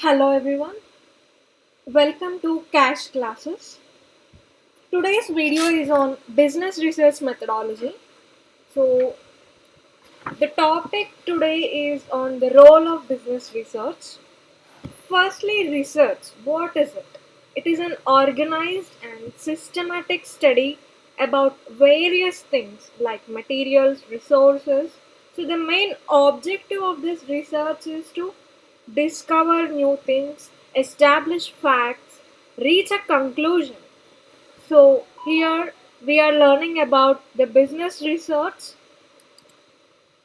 Hello everyone, welcome to Cash Classes. Today's video is on business research methodology. So, the topic today is on the role of business research. Firstly, research. What is it? It is an organized and systematic study about various things like materials, resources. So, the main objective of this research is to discover new things, establish facts, reach a conclusion. So, here we are learning about the business research.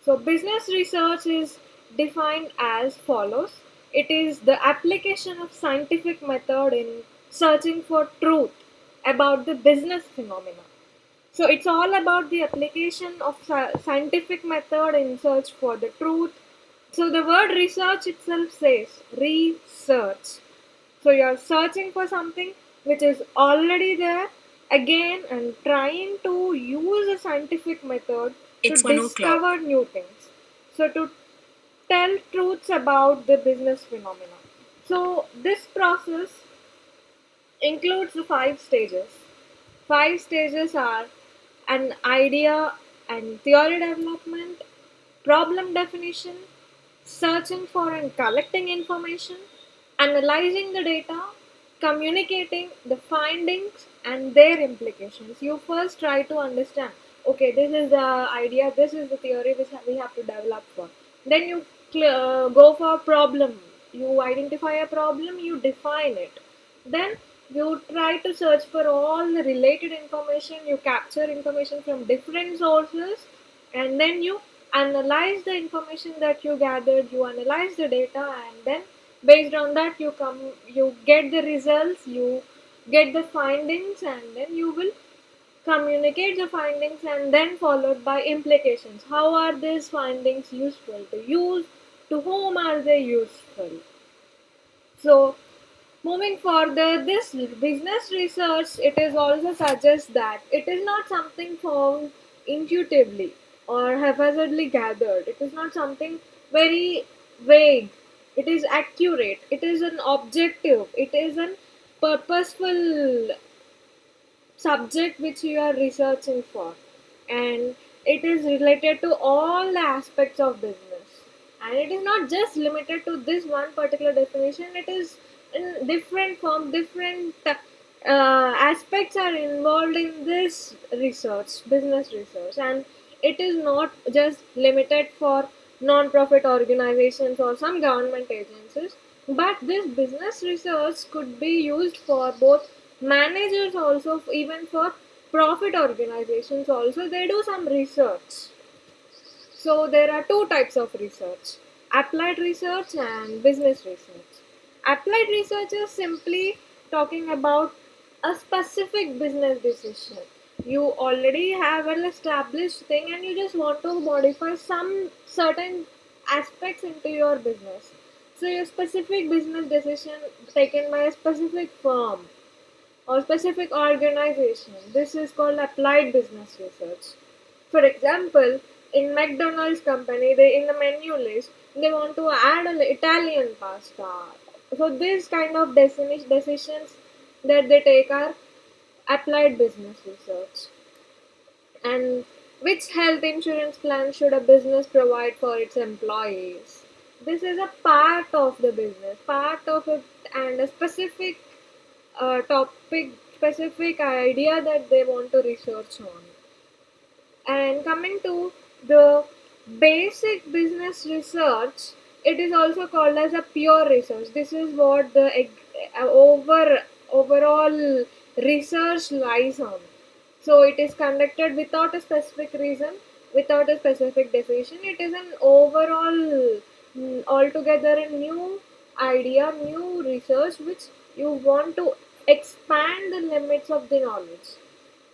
So, business research is defined as follows. It is the application of scientific method in searching for truth about the business phenomena. So, it's all about the application of scientific method in search for the truth. So, the word research itself says research. So, you are searching for something which is already there again and trying to use a scientific method to It's 1 o'clock. discover new things. So, to tell truths about the business phenomena. So, this process includes the five stages. Five stages are an idea and theory development, problem definition, searching for and collecting information, analyzing the data, communicating the findings and their implications. You first try to understand, okay, this is the idea, this is the theory which we have to develop for. Then you go for a problem. You identify a problem, you define it. Then you try to search for all the related information, you capture information from different sources, and then you analyze the information that you gathered, you analyze the data, and then based on that you get the results, you get the findings, and then you will communicate the findings, and then followed by implications. How are these findings useful to use? To whom are they useful? So, moving further, this business research, it is also suggests that it is not something found intuitively or haphazardly gathered. It is not something very vague. It is accurate. It is an objective. It is an purposeful subject which you are researching for, and it is related to all the aspects of business, and it is not just limited to this one particular definition. It is in different form, different aspects are involved in this research, business research, and it is not just limited for non-profit organizations or some government agencies, but this business research could be used for both managers also, even for profit organizations also. They do some research. So there are two types of research: applied research and business research. Applied research is simply talking about a specific business decision. You already have an established thing and you just want to modify some certain aspects into your business. So your specific business decision taken by a specific firm or specific organization. This is called applied business research. For example, in McDonald's company, they in the menu list they want to add an Italian pasta. So these kind of decisions that they take are applied business research. And which health insurance plan should a business provide for its employees? This is a part of the business, part of it, and a specific topic, specific idea that they want to research on. And coming to the basic business research, it is also called as a pure research. This is what the overall research lies on. So it is conducted without a specific reason, without a specific decision. It is an overall, altogether a new idea, new research which you want to expand the limits of the knowledge.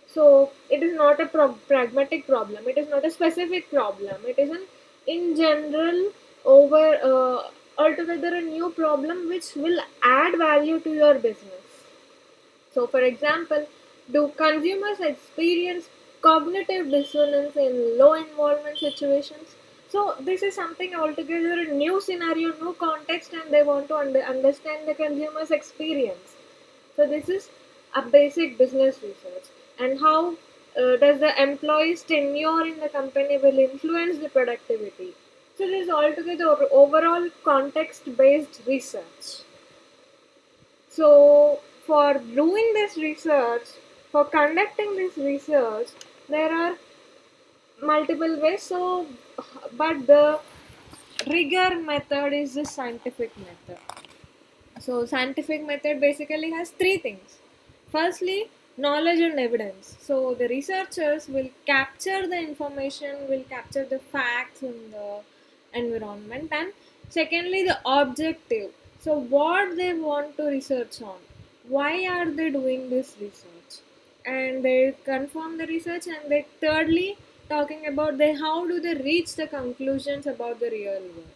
So it is not a pragmatic problem. It is not a specific problem. It is an in general over altogether a new problem which will add value to your business. So, for example, do consumers experience cognitive dissonance in low involvement situations? So this is something altogether a new scenario, new context, and they want to understand the consumer's experience. So this is a basic business research, and how does the employee's tenure in the company will influence the productivity. So this is altogether overall context-based research. So for doing this research, for conducting this research, there are multiple ways. So, but the rigor method is the scientific method. So scientific method basically has three things. Firstly, knowledge and evidence. So the researchers will capture the information, will capture the facts in the environment, and secondly, the objective. So what they want to research on, why are they doing this research, and they confirm the research, and they thirdly talking about the how do they reach the conclusions about the real world.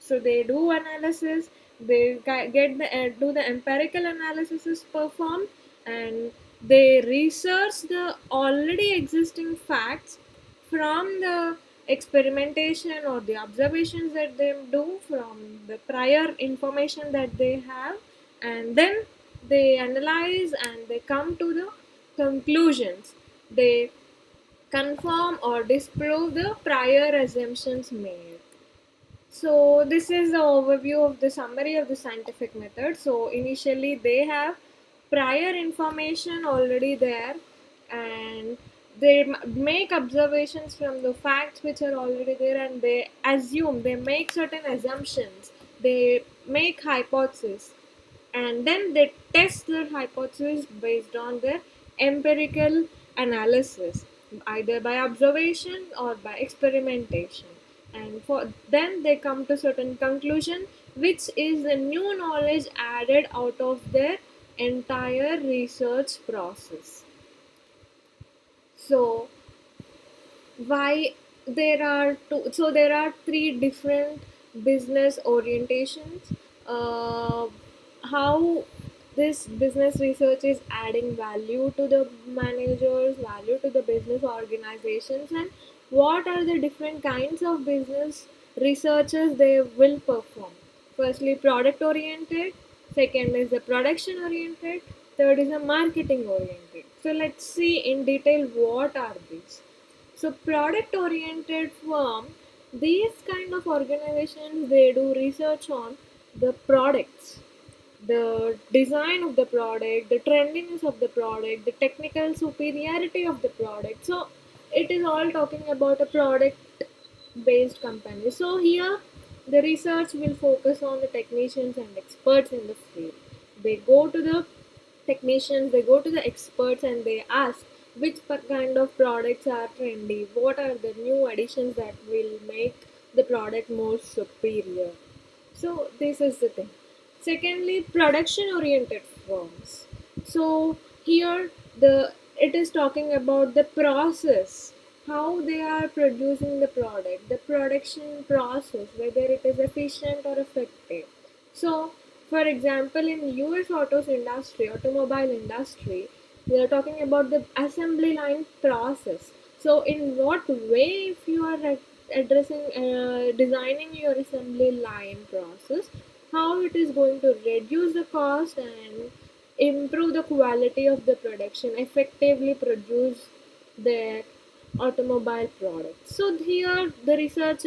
So they do analysis, they get the do the empirical analysis is performed, and they research the already existing facts from the experimentation or the observations that they do from the prior information that they have, and then they analyze and they come to the conclusions. They confirm or disprove the prior assumptions made. So this is the overview of the summary of the scientific method. So initially they have prior information already there, and they make observations from the facts which are already there, and they assume, they make certain assumptions, they make hypotheses, and then they test their hypothesis based on their empirical analysis, either by observation or by experimentation, and for then they come to certain conclusion, which is the new knowledge added out of their entire research process. So why there are two, so there are three different business orientations. How this business research is adding value to the managers, value to the business organizations, and what are the different kinds of business researches they will perform. Firstly, product oriented, second is the production oriented, third is the marketing oriented. So let's see in detail what are these. So product oriented firm, these kind of organizations, they do research on the products, the design of the product, the trendiness of the product, the technical superiority of the product. So it is all talking about a product based company. So here the research will focus on the technicians and experts in the field. They go to the technicians, they go to the experts, and they ask which kind of products are trendy, what are the new additions that will make the product more superior. So this is the thing. Secondly, production oriented firms. So here the it is talking about the process, how they are producing the product, the production process, whether it is efficient or effective. So for example, in US automobile industry, we are talking about the assembly line process. So in what way, if you are addressing designing your assembly line process, how it is going to reduce the cost and improve the quality of the production, effectively produce their automobile products. So here the research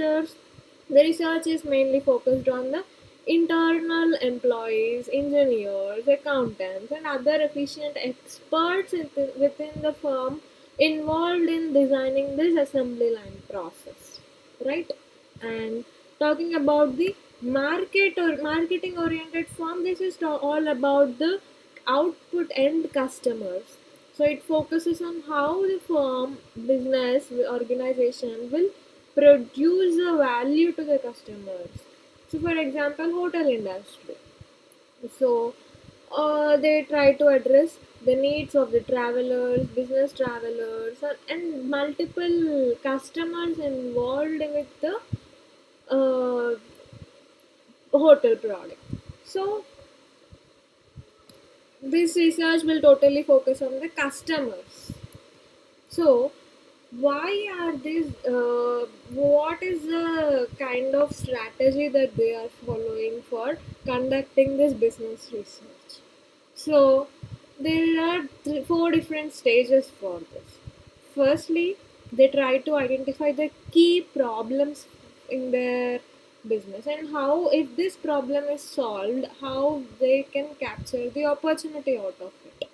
is mainly focused on the internal employees, engineers, accountants, and other efficient experts within the firm involved in designing this assembly line process, right? And talking about the market or marketing oriented firm, this is all about the output end customers. So it focuses on how the firm, business, organization will produce the value to the customers. So for example, hotel industry. So they try to address the needs of the travelers, business travelers, and multiple customers involved with the uh, hotel product. So this research will totally focus on the customers. So why are these what is the kind of strategy that they are following for conducting this business research. So there are four different stages for this. Firstly, they try to identify the key problems in their business and how, if this problem is solved, how they can capture the opportunity out of it.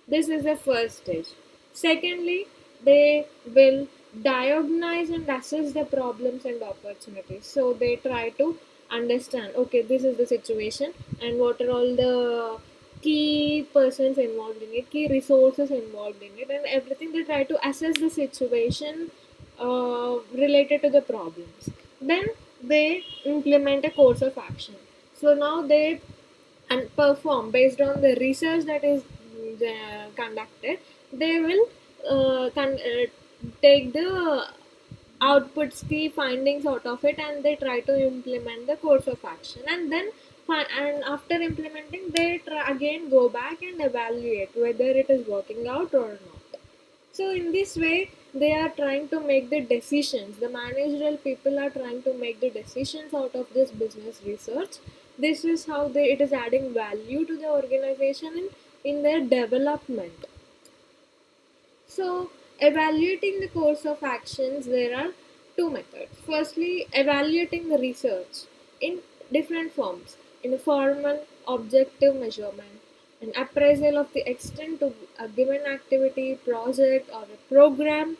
This is the first stage. Secondly, they will diagnose and assess the problems and opportunities. So they try to understand, okay, this is the situation and what are all the key persons involved in it, key resources involved in it, and everything. They try to assess the situation related to the problems. Then they implement a course of action. So now they and perform based on the research that is conducted. They will take the outputs, key findings out of it, and they try to implement the course of action. And then and after implementing, they again go back and evaluate whether it is working out or not. So in this way, they are trying to make the decisions. The managerial people are trying to make the decisions out of this business research. This is how it is adding value to the organization in their development. So, evaluating the course of actions, there are two methods. Firstly, evaluating the research in different forms, in a formal objective measurement, an appraisal of the extent to a given activity, project, or a program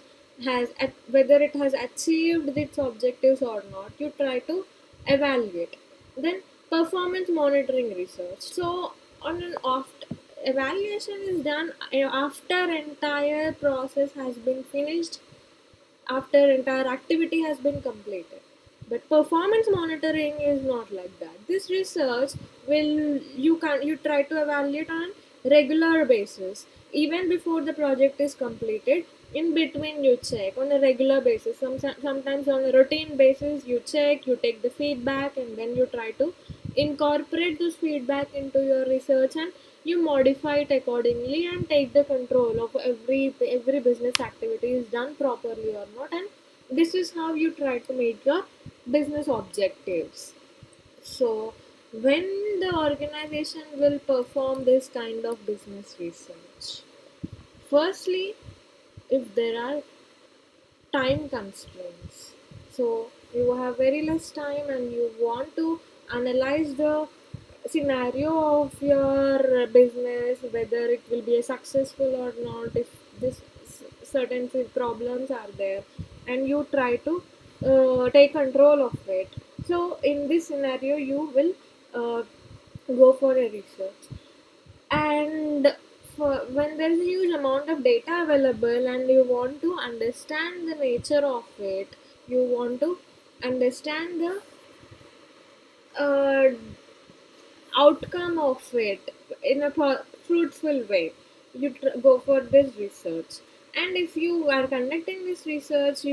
whether it has achieved its objectives or not. You try to evaluate. Then, performance monitoring research. So, on an oft evaluation is done after entire process has been finished, after entire activity has been completed. But performance monitoring is not like that. This research will you try to evaluate on regular basis, even before the project is completed. In between, you check on a regular basis. Sometimes on a routine basis, you check, you take the feedback, and then you try to incorporate this feedback into your research, and you modify it accordingly and take the control of every business activity is done properly or not. And this is how you try to meet your business objectives. So when the organization will perform this kind of business research, firstly, if there are time constraints, so you have very less time and you want to analyze the scenario of your business, whether it will be a successful or not, if this certain problems are there, and you try to take control of it. So in this scenario, you will go for a research. And when there is a huge amount of data available and you want to understand the nature of it, you want to understand the uh, outcome of it in a fruitful way, you go for this research. And if you are conducting this research,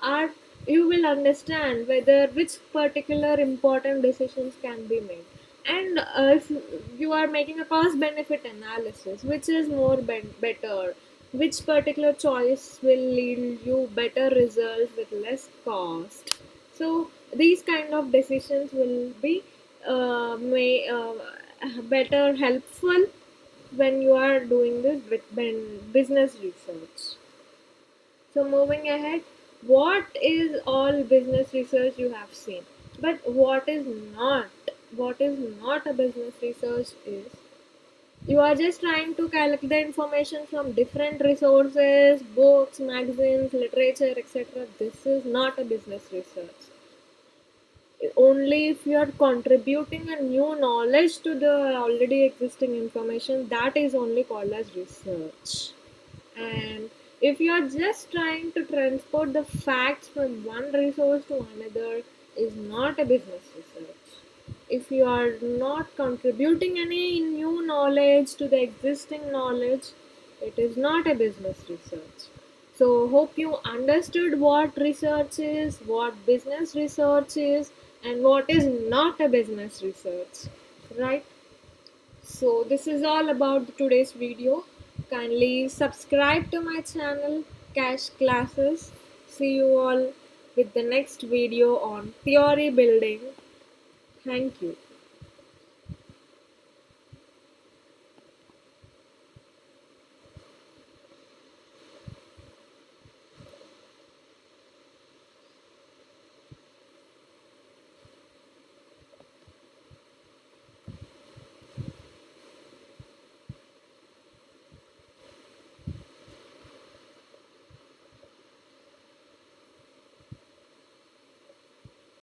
are you will understand whether which particular important decisions can be made. And if you are making a cost benefit analysis, which is more better, which particular choice will lead you better results with less cost. So these kind of decisions will be may better helpful when you are doing this with business research. So moving ahead, what is all business research you have seen? But what is not a business research is, you are just trying to collect the information from different resources, books, magazines, literature, etc. This is not a business research. Only if you are contributing a new knowledge to the already existing information, that is only called as research. And if you are just trying to transport the facts from one resource to another, is not a business research. If you are not contributing any new knowledge to the existing knowledge, it is not a business research. So, hope you understood what research is, what business research is, and what is not a business research, right? So, this is all about today's video. Kindly subscribe to my channel cash classes. See you all with the next video on theory building. Thank you.